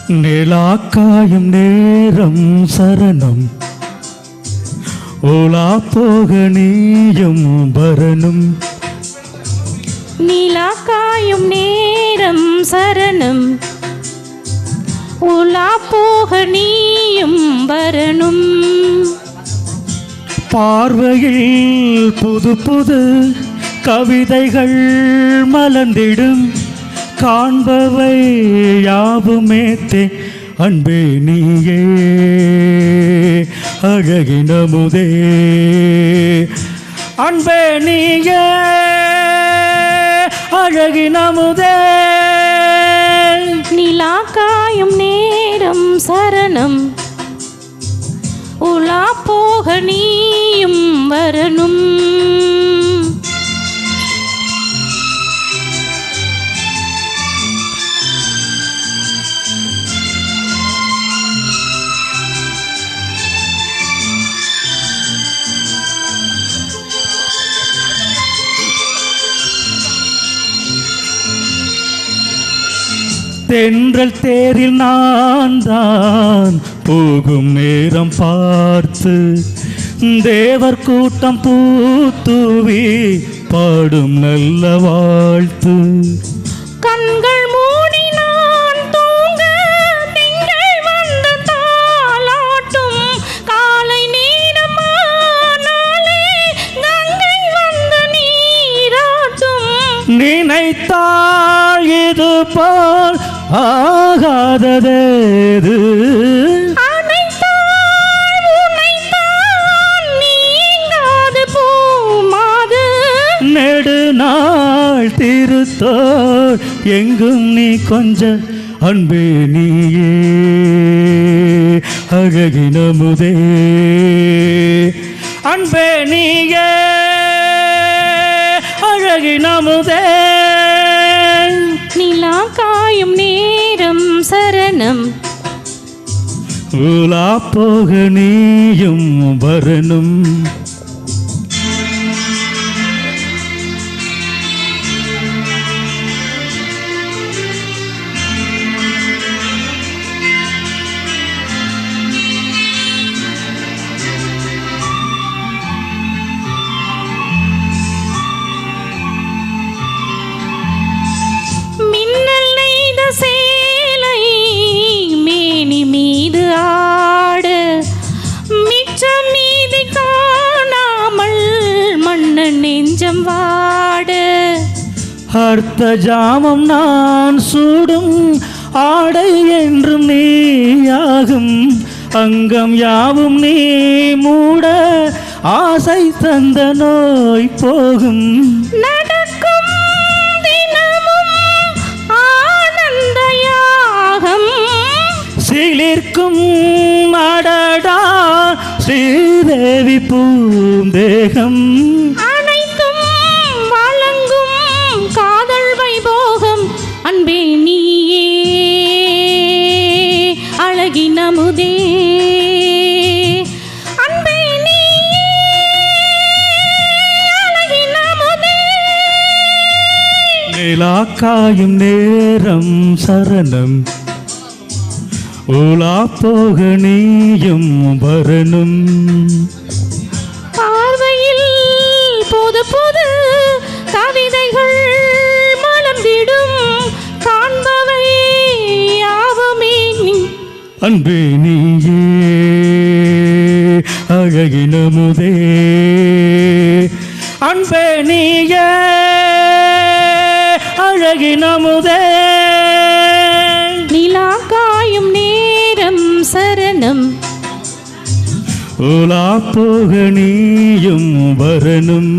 நிலாக்காயும் நேரம் சரணம் ஓலா போக நீயும் வரணும். நிலாக்காயும் நேரம் சரணம் ஓலா போக நீயும் வரணும். பார்வையில் புது புது கவிதைகள் மலர்ந்திடும். காண்பவை யாவுமேத்தே அன்பே நீயே அழகினமுதே. அன்பே நீயே அழகினமுதே. நிலாக்காயும் நேரம் சரணம் உலா போக நீயும் வரணும். தென்றல் தேரில் நான் தான் போகும் நேரம் பார்த்து தேவர் கூட்டம் பூத்தூவி பாடும் நல்ல வாழ்த்து. கண்கள் மூடி நான் தூங்க திங்கள் வந்து தாலாட்டும். காலை நேரமானாலே கங்கை வந்து நீராட்டும். நினைத்தால் இது போல் ஆகாததேது. அனைத்தால் உனைத்தான் நீங்காது பூமாது. நெடுநாள் திருத்தோள் எங்கும் நீ கொஞ்ச அன்பே நீயே அழகினமுதே. அன்பே நீயே அழகினமுதே. நிலாக்காயும் நேரம் சரணம் உலா போக நீயும் வரணும். சேலை மேனி மீது ஆடு மிச்சம் மீதி காணாமல் மண்ணன் நெஞ்சம் வாடு. அர்த்த ஜாமம் நான் சூடும் ஆடை என்றும் நீயாகும். அங்கம் யாவும் நீ மூட ஆசை தந்த நோய் போகும். நடக்கும் தினமும் ஆனந்தயாகம் சிலிர்க்கும் அடடா ஸ்ரீதேவி பூந்தேகம். அனைத்தும் வழங்கும் காதல் வைபோகம். அன்பே நீயே அழகினமுதே. அன்பே நீயே அழகினமுதே. நிலாக்காயும் நேரம் சரணம் உலா போக நீயும் வரணும். பார்வையில் புது புது கவிதைகள் மலர்ந்திடும். காண்பவை யாவுமே நீ. அன்பே நீயே அழகினமுதே. அன்பே நீயே அழகினமுதே. நிலாக்காயும் நேரம் சரணம் உலா போக நீயும் வரணும்.